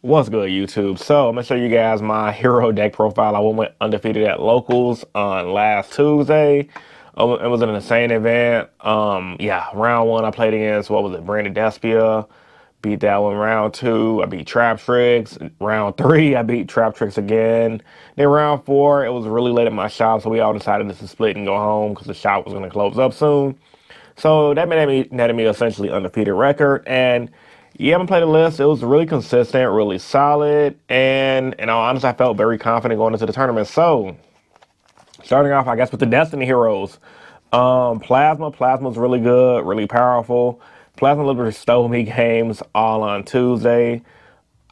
What's good, YouTube? So I'm gonna show you guys my hero deck profile. I went undefeated at locals on last Tuesday. It was an insane event. Yeah, round one I played against what was it, Brandon Despia. Beat that one. Round two, I beat Trap Tricks. Round three, I beat Trap Tricks again. Then round four, it was really late at my shop, so we all decided to split and go home because the shop was gonna close up soon. So that made me essentially undefeated record. And yeah, I'm gonna play the list. It was really consistent, really solid, and in all honesty, I felt very confident going into the tournament. So starting off, I guess with the Destiny heroes, Plasma's really good, really powerful. Plasma literally stole me games all on Tuesday.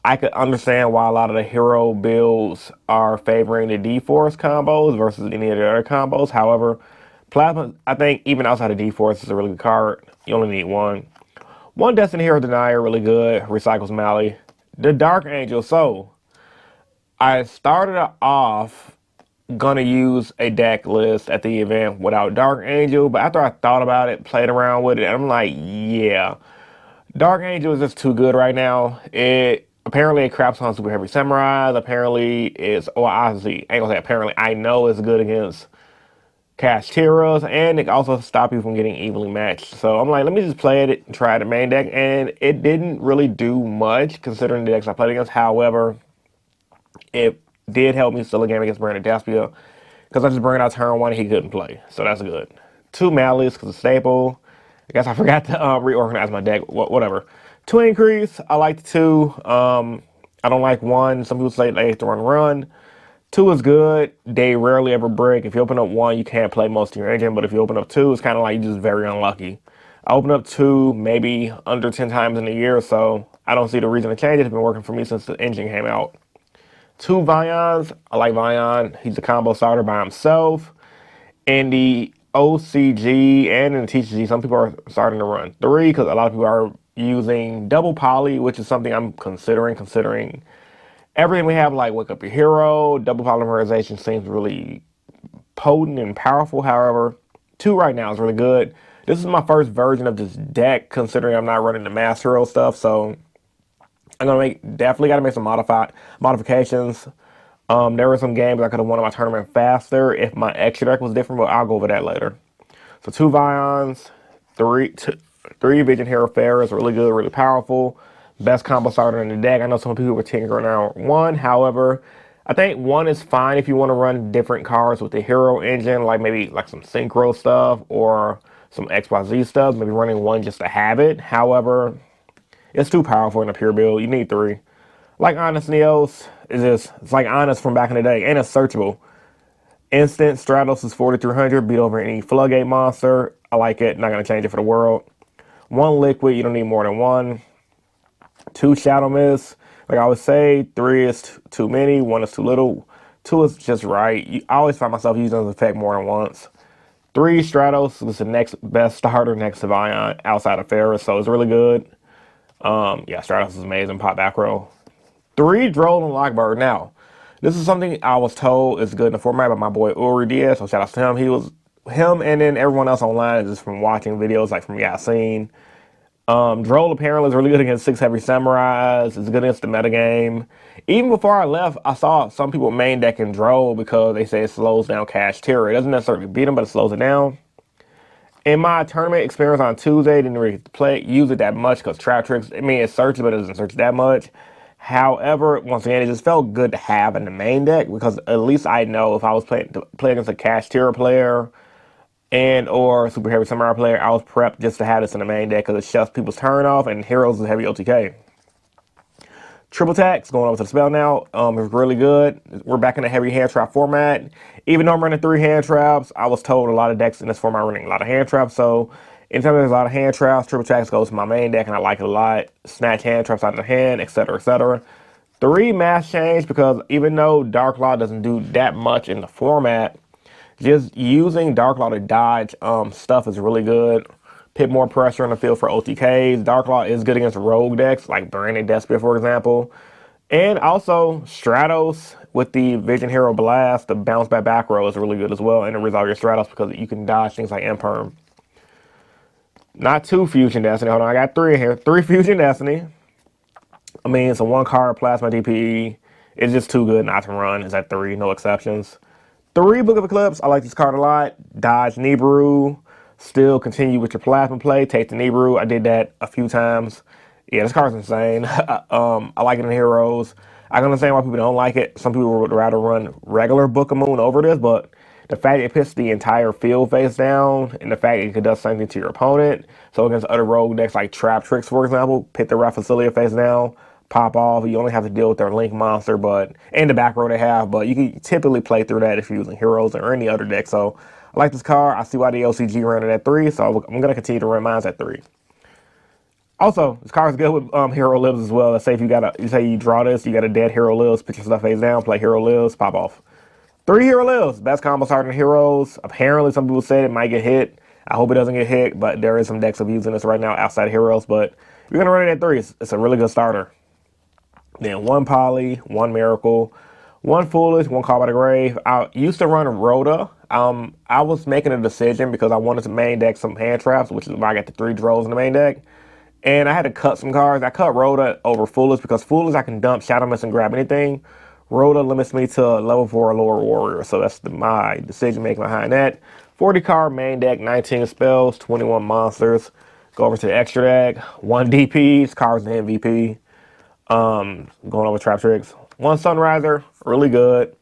I could understand why a lot of the hero builds are favoring the D-Force combos versus any of the other combos. However, Plasma, I think even outside of D-Force is a really good card. You only need one. One Destiny Hero Denier, really good. Recycles Mally. The Dark Angel. So, I started off gonna use a deck list at the event without Dark Angel, but after I thought about it, played around with it, I'm like, yeah, Dark Angel is just too good right now. It craps on super heavy samurais. Apparently, it's honestly, I ain't gonna say apparently. I know it's good against cast heroes, and it also stop you from getting evenly matched. So I'm like, let me just play it and try the main deck, and it didn't really do much considering the decks I played against. However, it did help me steal a game against Brandon Despia because I just bring out turn one and he couldn't play, so that's good. Two Malice because it's staple. I guess I forgot to reorganize my deck. Whatever. Two increase. I like the two. I don't like one. Some people say they have to run. Two is good. They rarely ever break. If you open up one, you can't play most of your engine. But if you open up two, it's kind of like you're just very unlucky. I open up two maybe under 10 times in a year, so I don't see the reason to change it. It's been working for me since the engine came out. Two Vions. I like Vion. He's a combo starter by himself. In the OCG and in the TCG, some people are starting to run three because a lot of people are using double poly, which is something I'm considering everything we have, like Wake Up Your Hero, double polymerization seems really potent and powerful. However, two right now is really good. This is my first version of this deck, considering I'm not running the Mass Hero stuff. So I'm gonna definitely got to make some modifications. There were some games I could have won my tournament faster if my extra deck was different, but I'll go over that later. So two Vions, three Vision Hero Fair is really good, really powerful. Best combo starter in the deck. I know some people were tinkering around with one. However, I think one is fine if you want to run different cards with the hero engine, like maybe like some synchro stuff or some XYZ stuff. Maybe running one just to have it. However, it's too powerful in a pure build. You need three. Like Honest Neos, it's like Honest from back in the day, and it's searchable. Instant Stratos is 4300, beat over any Floodgate monster. I like it. Not gonna change it for the world. One Liquid, you don't need more than one. Two Shadow Mist, like I always say, three is too many, one is too little, two is just right. I always find myself using this effect more than once. Three Stratos is the next best starter next to Vion outside of Ferris, so it's really good. Yeah, Stratos is amazing. Pop back row. Three Droll and Lockbird. Now, this is something I was told is good in the format by my boy Uri Diaz, so shout out to him. Him and then everyone else online is just from watching videos like from Yasin. Droll apparently is really good against six heavy samurais. It's good against the metagame. Even before I left, I saw some people main decking Droll because they say it slows down Cash Terror. It doesn't necessarily beat him, but it slows it down. In my tournament experience on Tuesday, didn't really use it that much because Trap Tricks, I mean, it searches, but it doesn't search that much. However, once again, it just felt good to have in the main deck because at least I know if I was playing against a Cash Terror player and or Super Heavy Samurai player, I was prepped just to have this in the main deck because it shuts people's turn off and Heroes is heavy OTK. Triple Tax, going over to the spell now, is really good. We're back in the heavy hand trap format. Even though I'm running three hand traps, I was told a lot of decks in this format are running a lot of hand traps. So anytime there's a lot of hand traps, Triple Tax goes to my main deck and I like it a lot. Snatch hand traps out of the hand, etc., etc. Three Mass Change, because even though Dark Law doesn't do that much in the format, just using Dark Law to dodge stuff is really good. Put more pressure on the field for OTKs. Dark Law is good against rogue decks like Brandon Despia, for example. And also Stratos with the Vision Hero Blast, the bounce back row is really good as well. And to resolve your Stratos because you can dodge things like Imperm. Not two Fusion Destiny. Hold on, I got three here. Three Fusion Destiny. I mean, it's a 1 card plasma DPE. It's just too good not to run. It's at 3, no exceptions. 3 Book of Eclipse. I like this card a lot. Dodge Nibiru. Still continue with your plasma play. Take the Nibiru. I did that a few times. Yeah, this card's insane. I like it in Heroes. I can understand why people don't like it. Some people would rather run regular Book of Moon over this, but the fact it puts the entire field face down and the fact it could do something to your opponent. So against other rogue decks like Trap Tricks, for example, put the Raffasilia face down, pop off. You only have to deal with their Link monster, but and the back row they have, but you can typically play through that if you're using Heroes or any other deck. So I like this card. I see why the OCG ran it at 3, so I'm gonna continue to run mine at 3. Also, this card's good with Hero Lives as well. Let's say if you say you draw this, you got a dead Hero Lives, put your stuff face down, play Hero Lives, pop off. 3 Hero Lives, best combo card in Heroes. Apparently, some people said it might get hit. I hope it doesn't get hit, but there is some decks of using this right now outside of Heroes. But if you're gonna run it at 3, it's a really good starter. Then 1 Poly, 1 Miracle, 1 Foolish, 1 Call by the Grave. I used to run Rhoda. I was making a decision because I wanted to main deck some hand traps, which is why I got the 3 Drows in the main deck. And I had to cut some cards. I cut Rhoda over Foolish because Foolish I can dump Shadow Mist and grab anything. Rhoda limits me to level 4 or lower warrior. So that's my decision making behind that. 40 card main deck, 19 spells, 21 monsters. Go over to the extra deck. 1 DPs, cards the MVP. Going over Trap Tricks. 1 Sunriser, really good.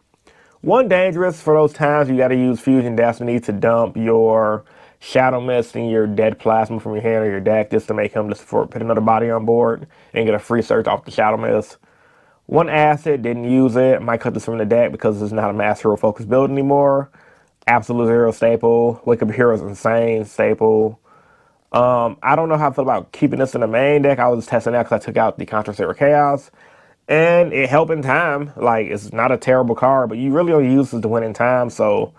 1 Dangerous for those times you got to use Fusion Destiny to dump your Shadow Mist and your dead plasma from your hand or your deck just to make him just put another body on board and get a free search off the Shadow Mist. 1 Acid, didn't use it. Might cut this from the deck because it's not a Mass Hero focused build anymore. Absolute Zero staple. Wake Up Hero is insane staple. I don't know how I feel about keeping this in the main deck. I was testing that because I took out the Contra Saber Chaos. And it helped in time. Like, it's not a terrible card, but you really only use it to win in time. So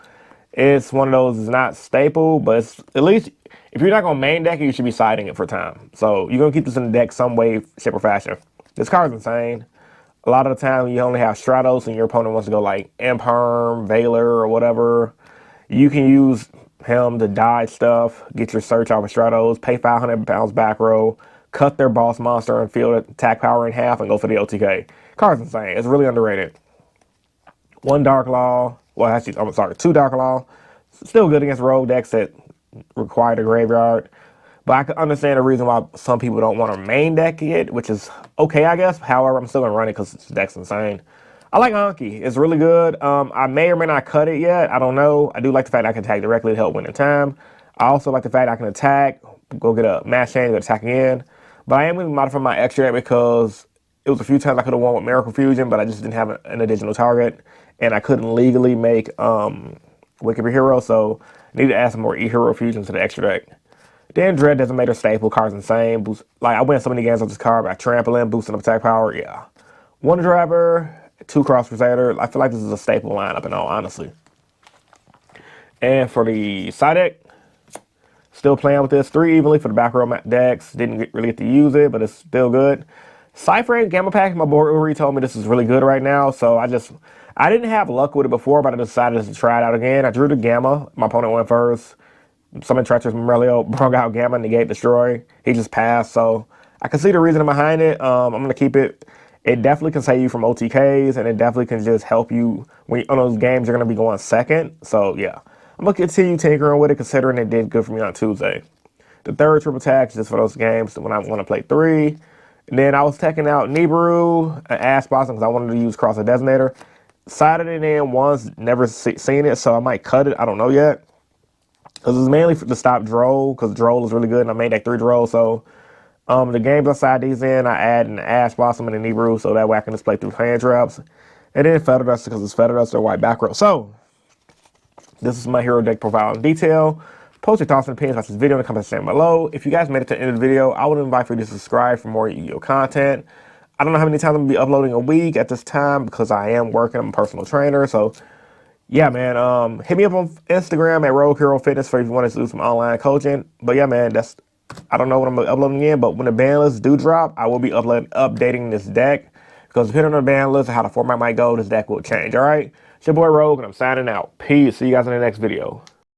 it's one of those, it's not staple, but it's, at least if you're not going to main deck it, you should be siding it for time. So you're going to keep this in the deck some way, shape, or fashion. This card's insane. A lot of the time you only have Stratos and your opponent wants to go like Imperm, Valor, or whatever. You can use him to dodge stuff, get your search off of Stratos, pay 500 pounds back row, cut their boss monster and field attack power in half and go for the OTK. Card's insane. It's really underrated. 1 Dark Law. Well, actually, I'm sorry, 2 Dark Law. Still good against rogue decks that require the graveyard. But I can understand the reason why some people don't want to main deck it, which is okay, I guess. However, I'm still going to run it because this deck's insane. I like Anki. It's really good. I may or may not cut it yet. I don't know. I do like the fact I can attack directly to help win in time. I also like the fact I can attack, go get a mass chain, go attack again. But I am going to modify my extra deck because it was a few times I could have won with Miracle Fusion, but I just didn't have an additional target. And I couldn't legally make Wicked Hero, so I need to add some more E-Hero Fusion to the extra deck. Then Dread doesn't make her staple. Card's insane. Boost, like, I win so many games with this card by trampling, boosting up attack power. Yeah. 1 Driver, 2 Cross Crusader. I feel like this is a staple lineup in all honesty. And for the side deck, still playing with this. 3 evenly for the back row decks. Didn't really get to use it, but it's still good. Cypher and Gamma Pack, my boy Uri told me this is really good right now, so I didn't have luck with it before, but I decided to try it out again. I drew the Gamma. My opponent went first. Summon Treacherous Morelio, brung out Gamma, negate, destroy. He just passed, so I can see the reasoning behind it. I'm going to keep it. It definitely can save you from OTKs, and it definitely can just help you when on those games you're going to be going second. So, yeah. I'm going to continue tinkering with it, considering it did good for me on Tuesday. The 3rd triple attack is just for those games when I want to play 3. And then I was taking out Nibiru and Ash Blossom because I wanted to use Cross the Designator. Sided it in once, never seen it, so I might cut it. I don't know yet. Because it's mainly to stop Droll, because Droll is really good, and I made that 3 Droll. So the games I side these in, I add an Ash Blossom and a Nibiru, so that way I can just play through hand traps. And then Feather Duster, because it's Feather Duster, white back row. So this is my hero deck profile in detail. Post your thoughts and opinions about this video in the comment section below. If you guys made it to the end of the video, I would invite you to subscribe for more Yu-Gi-Oh content. I don't know how many times I'm going to be uploading a week at this time because I am working. I'm a personal trainer, so yeah, man. Hit me up on Instagram at Rogue Hero Fitness for if you want to do some online coaching. But yeah, man, I don't know what I'm uploading in, but when the ban lists do drop, I will be updating this deck because depending on the ban list and how the format might go, this deck will change. All right, it's your boy Rogue, and I'm signing out. Peace. See you guys in the next video.